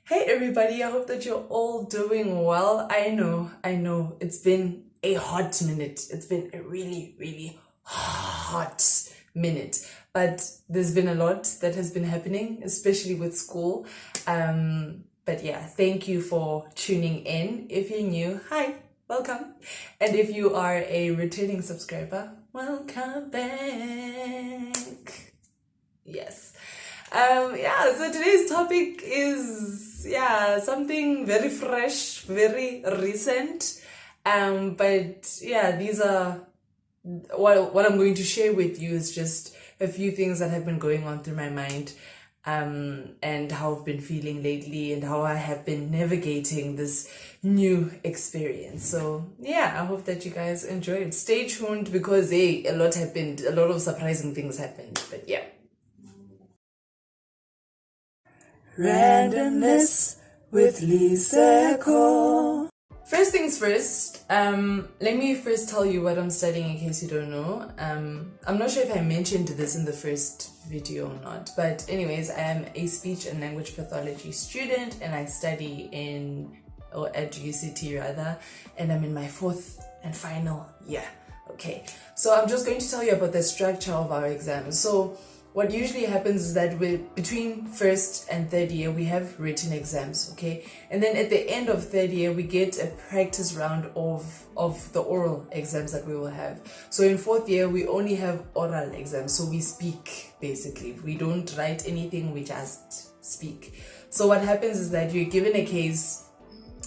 Hey everybody, I hope that you're all doing well. I know, it's been a hot minute. It's been a really, really hot minute. But there's been a lot that has been happening, especially with school. But yeah, thank you for tuning in. If you're new, hi, welcome. And if you are a returning subscriber, welcome back. Yes. So today's topic is something very fresh, very recent. But yeah, these are what I'm going to share with you is just a few things that have been going on through my mind, and how I've been feeling lately and how I have been navigating this new experience. So yeah, I hope that you guys enjoy it. Stay tuned because a lot happened, a lot of surprising things happened. But yeah. Randomness with Liseko. First things first, let me first tell you what I'm studying in case you don't know. I'm not sure if I mentioned this in the first video or not, but anyways, I am a speech and language pathology student and I study at UCT rather, and I'm in my fourth and final year. Okay, so I'm just going to tell you about the structure of our exams. So what usually happens is that between first and third year, we have written exams, okay? And then at the end of third year, we get a practice round of the oral exams that we will have. So in fourth year, we only have oral exams. So we speak, basically. We don't write anything, we just speak. So what happens is that you're given a case,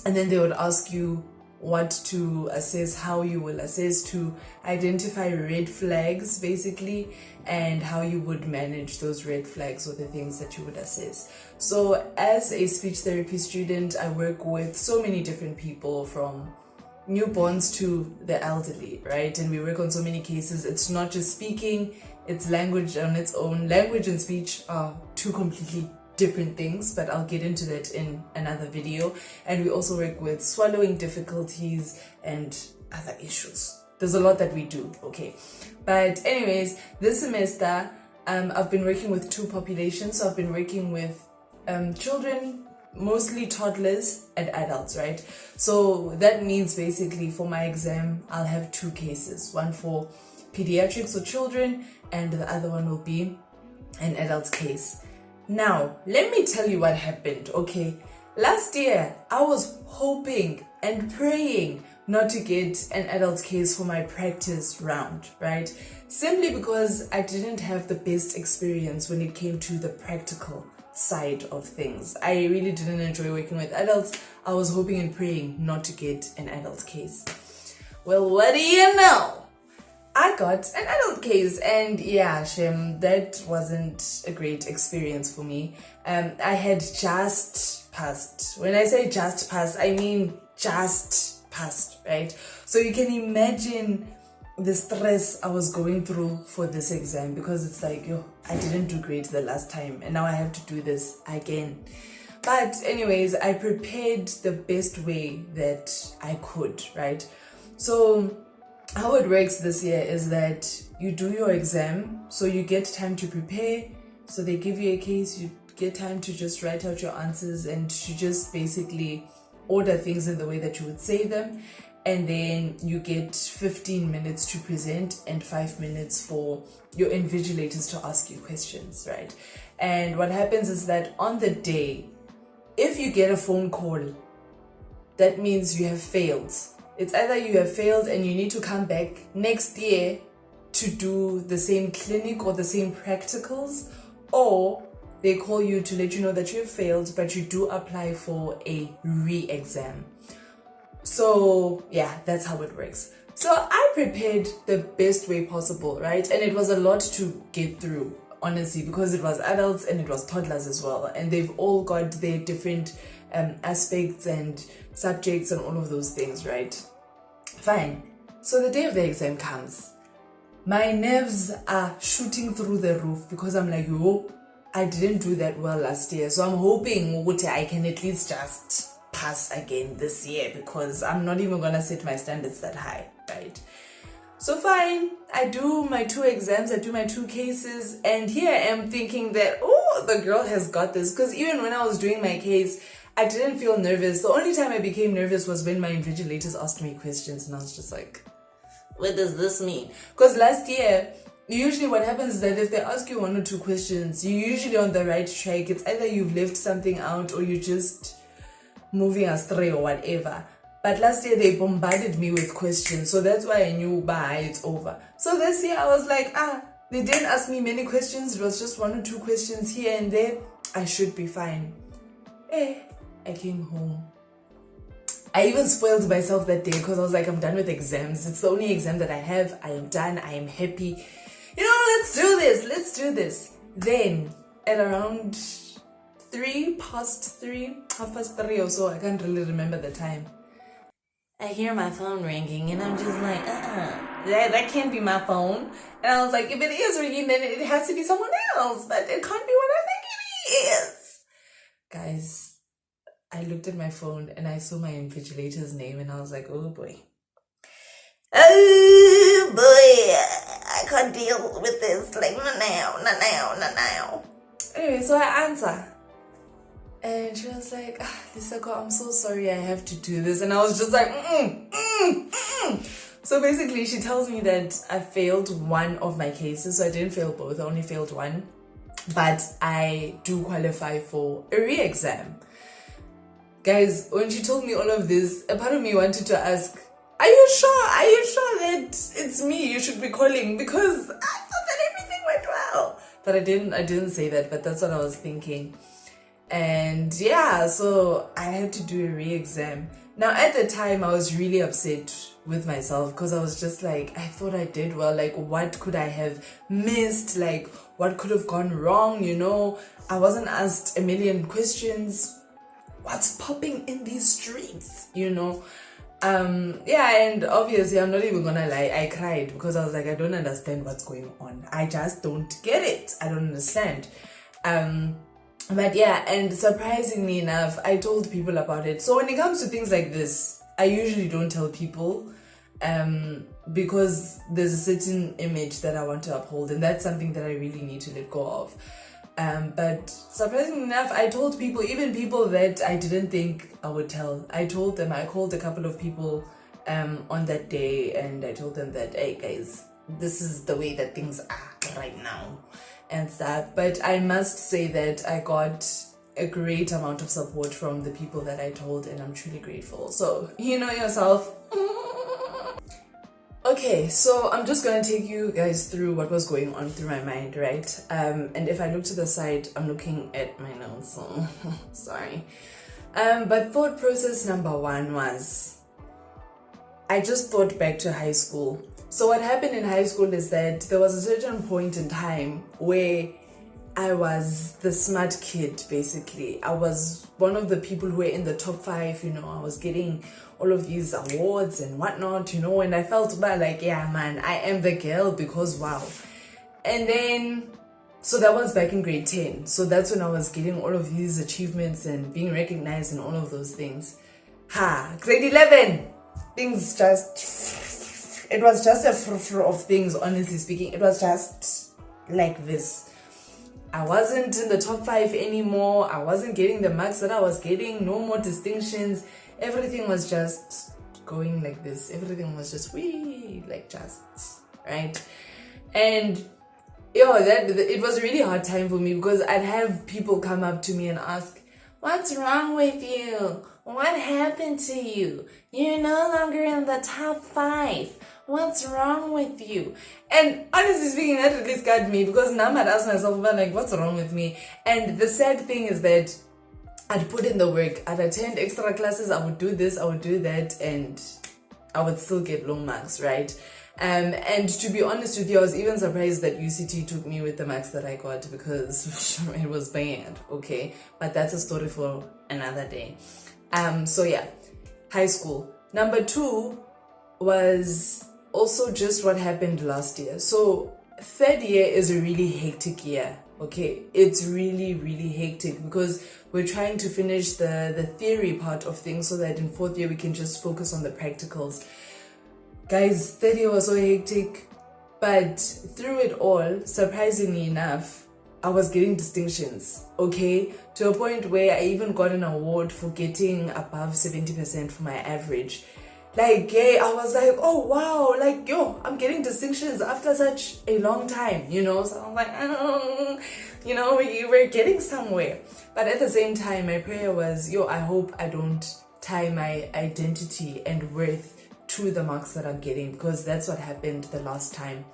and then they would ask you what to assess, how you will assess, to identify red flags basically, and how you would manage those red flags or the things that you would assess. So as a speech therapy student, I work with so many different people, from newborns to the elderly, right? And we work on so many cases. It's not just speaking, it's language on its own. Language and speech are two completely different things, but I'll get into that in another video. And we also work with swallowing difficulties and other issues. There's a lot that we do, okay? But anyways, this semester, I've been working with two populations. So I've been working with children, mostly toddlers, and adults, right? So that means basically for my exam, I'll have two cases, one for pediatrics or children, and the other one will be an adult case. Now, let me tell you what happened, okay? Last year, I was hoping and praying not to get an adult case for my practice round, right? Simply because I didn't have the best experience when it came to the practical side of things. I really didn't enjoy working with adults. I was hoping and praying not to get an adult case. Well, what do you know? I got an adult case, and yeah, Shem, that wasn't a great experience for me. I had just passed. When I say just passed, I mean just passed, right? So you can imagine the stress I was going through for this exam, because it's like, I didn't do great the last time, and now I have to do this again. But anyways, I prepared the best way that I could, right? So how it works this year is that you do your exam, so you get time to prepare. So they give you a case, you get time to just write out your answers and to just basically order things in the way that you would say them. And then you get 15 minutes to present and 5 minutes for your invigilators to ask you questions, right? And what happens is that on the day, if you get a phone call, that means you have failed. It's either you have failed and you need to come back next year to do the same clinic or the same practicals, or they call you to let you know that you have failed, but you do apply for a re-exam. So yeah, that's how it works. So I prepared the best way possible, right? And it was a lot to get through, honestly, because it was adults and it was toddlers as well. And they've all got their different aspects and subjects and all of those things, right? Fine. So the day of the exam comes. My nerves are shooting through the roof because I'm like, I didn't do that well last year. So I'm hoping I can at least just pass again this year, because I'm not even gonna set my standards that high, right? So fine, I do my two exams, I do my two cases, and here I am thinking that, the girl has got this. Because even when I was doing my case, I didn't feel nervous. The only time I became nervous was when my invigilators asked me questions, and I was just like, what does this mean? Because last year, usually what happens is that if they ask you 1 or 2 questions, you're usually on the right track. It's either you've left something out or you're just moving astray or whatever. But last year they bombarded me with questions, so that's why I knew, bye, it's over. So this year I was like, they didn't ask me many questions. It was just 1 or 2 questions here and there. I should be fine. I came home. I even spoiled myself that day because I was like, I'm done with exams. It's the only exam that I have. I am done. I am happy. Let's do this. Let's do this. Then at around 3:30 or so, I can't really remember the time, I hear my phone ringing and I'm just like, that can't be my phone. And I was like, if it is ringing, then it has to be someone else, but it can't be what I think it is. Guys, I looked at my phone and I saw my invigilator's name and I was like, oh boy. Oh boy, I can't deal with this. Like, not now. Anyway, so I answer. And she was like, Lisako, I'm so sorry I have to do this. And I was just like, So basically, she tells me that I failed 1 of my cases. So I didn't fail both, I only failed 1. But I do qualify for a re-exam. Guys, when she told me all of this, a part of me wanted to ask, are you sure that it's me you should be calling? Because I thought that everything went well. But I didn't say that, but that's what I was thinking. And yeah, so I had to do a re-exam. Now at the time I was really upset with myself because I was just like, I thought I did well. Like, what could I have missed? Like, what could have gone wrong? I wasn't asked a million questions. What's popping in these streets? And obviously I'm not even gonna lie, I cried because I was like, I don't understand what's going on. I just don't get it. I don't understand. But yeah, and surprisingly enough, I told people about it. So when it comes to things like this, I usually don't tell people because there's a certain image that I want to uphold, and that's something that I really need to let go of. But surprisingly enough, I told people, even people that I didn't think I would tell. I told them, I called a couple of people on that day, and I told them that, hey guys, this is the way that things are right now and stuff. But I must say that I got a great amount of support from the people that I told, and I'm truly grateful. So, you know yourself. Okay, so I'm just gonna take you guys through what was going on through my mind, right? And if I look to the side, I'm looking at my notes, so sorry. But thought process number 1 was, I just thought back to high school. So what happened in high school is that there was a certain point in time where I was the smart kid, basically. I was one of the people who were in the top 5, I was getting all of these awards and whatnot, and I felt bad, like, yeah, man, I am the girl because wow. And then, so that was back in grade 10. So that's when I was getting all of these achievements and being recognized and all of those things. Grade 11, things just, it was just a fr of things, honestly speaking. It was just like this. I wasn't in the top 5 anymore. I wasn't getting the marks that I was getting, no more distinctions. Everything was just going like this. Everything was just right? And it was a really hard time for me because I'd have people come up to me and ask, what's wrong with you? What happened to you? You're no longer in the top 5. What's wrong with you? And honestly speaking, that really scared me because now I'd ask myself, like, what's wrong with me? And the sad thing is that I'd put in the work. I'd attend extra classes. I would do this, I would do that, and I would still get low marks, right? And to be honest with you, I was even surprised that UCT took me with the marks that I got because it was bad, okay? But that's a story for another day. So yeah, high school. Number 2 was also just what happened last year. So 3rd year is a really hectic year, okay? It's really, really hectic because we're trying to finish the theory part of things so that in 4th year we can just focus on the practicals. Guys, 3rd year was so hectic, but through it all, surprisingly enough, I was getting distinctions, okay? To a point where I even got an award for getting above 70% for my average. Like, yeah, I was like, oh wow, like, yo, I'm getting distinctions after such a long time, you know? So I'm like, you know, we're getting somewhere. But at the same time, my prayer was, yo, I hope I don't tie my identity and worth to the marks that I'm getting, because that's what happened the last time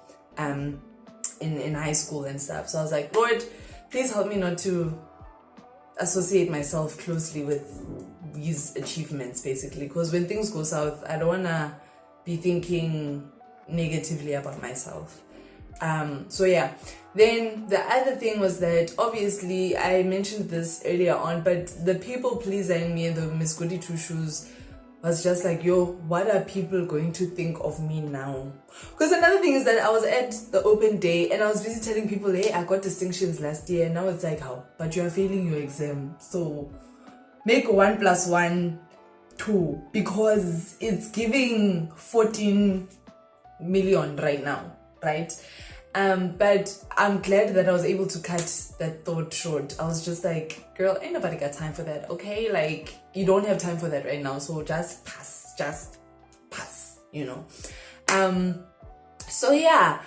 in high school and stuff. So I was like, Lord, please help me not to associate myself closely with these achievements, basically, because when things go south, I don't want to be thinking negatively about myself. So yeah, then the other thing was that obviously I mentioned this earlier on, but the people pleaser in me and the Miss Goody Two Shoes was just like, yo, what are people going to think of me now? Because another thing is that I was at the open day and I was busy telling people, hey, I got distinctions last year, and now it's like, how? But you are failing your exam, so make 1 + 1 2, because it's giving 14 million right now, right? But I'm glad that I was able to cut that thought short. I was just like, girl, ain't nobody got time for that, okay? Like, you don't have time for that right now, so just pass, you know? So yeah,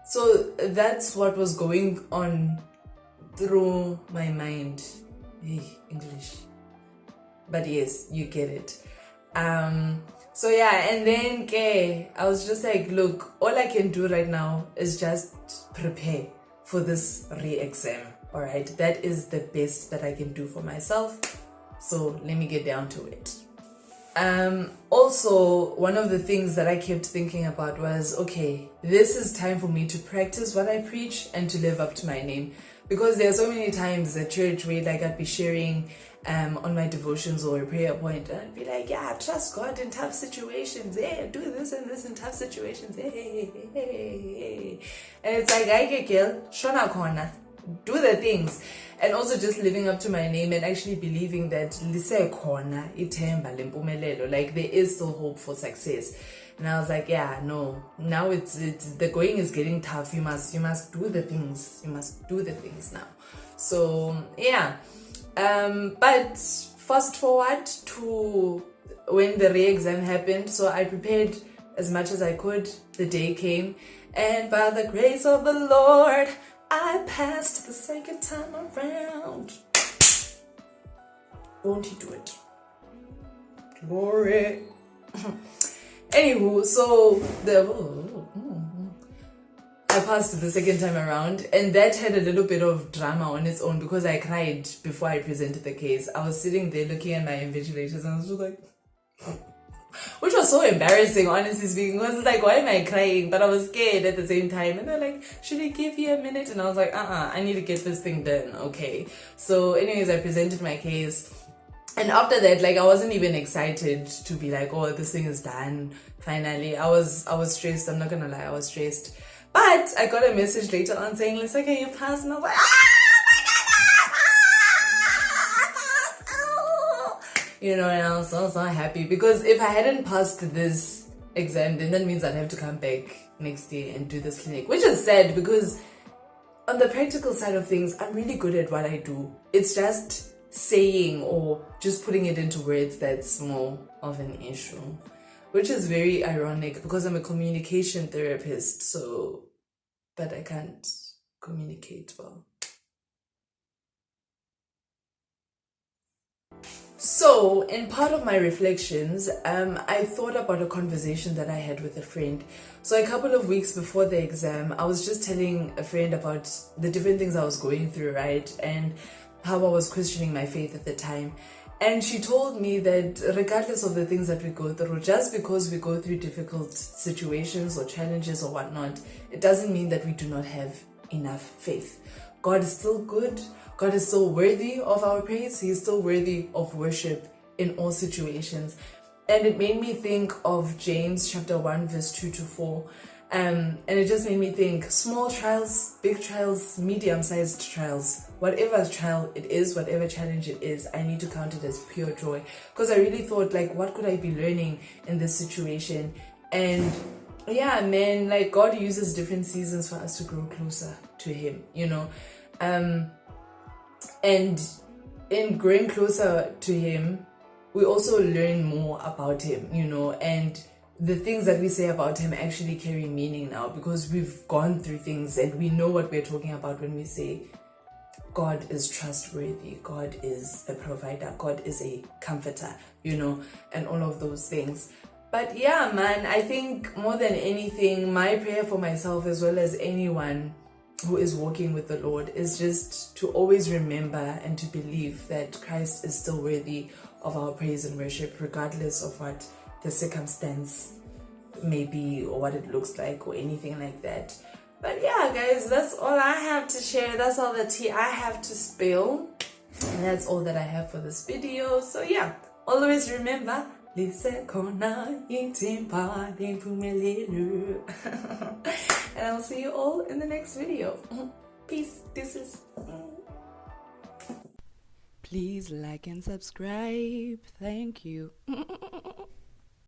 so that's what was going on through my mind. Hey, English. But yes, you get it. So yeah, and then I was just like, look, all I can do right now is just prepare for this re-exam. All right, that is the best that I can do for myself. So let me get down to it. Also, one of the things that I kept thinking about was, okay, this is time for me to practice what I preach and to live up to my name. Because there are so many times at church where like I'd be sharing on my devotions or a prayer point, and I'd be like, yeah, trust God in tough situations. Hey, do this and this in tough situations. Hey. And it's like, I get killed, shona corner, do the things. And also just living up to my name and actually believing that lise corner, itemba lempumelelo, like there is still hope for success. And I was like, yeah, no, now it's the going is getting tough. You must do the things. You must do the things now. So yeah. But fast forward to when the re-exam happened. So I prepared as much as I could. The day came, and by the grace of the Lord, I passed the second time around. Won't he do it? Glory. Anywho, so I passed the second time around, and that had a little bit of drama on its own because I cried before I presented the case. I was sitting there looking at my invigilators and I was just like, which was so embarrassing, honestly speaking. I was like, why am I crying? But I was scared at the same time. And they're like, should I give you a minute? And I was like, I need to get this thing done. Okay. So anyways, I presented my case. And after that, like, I wasn't even excited to be like, oh, this thing is done. Finally, I was stressed. I'm not gonna lie, I was stressed. But I got a message later on saying, Lisa, can you pass? And I was like, you know, and I was so happy, because if I hadn't passed this exam, then that means I'd have to come back next year and do this clinic, which is sad because on the practical side of things, I'm really good at what I do. It's just saying or just putting it into words that's more of an issue, which is very ironic because I'm a communication therapist, so, but I can't communicate well. So, in part of my reflections, I thought about a conversation that I had with a friend. So a couple of weeks before the exam, I was just telling a friend about the different things I was going through, right? And how I was questioning my faith at the time. And she told me that regardless of the things that we go through, just because we go through difficult situations or challenges or whatnot, it doesn't mean that we do not have enough faith. God is still good. God is still worthy of our praise. He is still worthy of worship in all situations. And it made me think of James chapter 1, verse 2-4. And it just made me think, small trials, big trials, medium-sized trials, whatever trial it is, whatever challenge it is, I need to count it as pure joy. Because I really thought, like, what could I be learning in this situation? And yeah, man, like God uses different seasons for us to grow closer to Him, and in growing closer to Him, we also learn more about Him, and the things that we say about Him actually carry meaning now, because we've gone through things and we know what we're talking about when we say God is trustworthy, God is a provider, God is a comforter, and all of those things. But yeah, man, I think more than anything, my prayer for myself as well as anyone who is walking with the Lord is just to always remember and to believe that Christ is still worthy of our praise and worship, regardless of what the circumstance may be or what it looks like or anything like that. But yeah, guys, that's all I have to share. That's all the tea I have to spill. And that's all that I have for this video. So yeah, always remember, and I'll see you all in the next video. Peace. Deuces. Please like and subscribe. Thank you.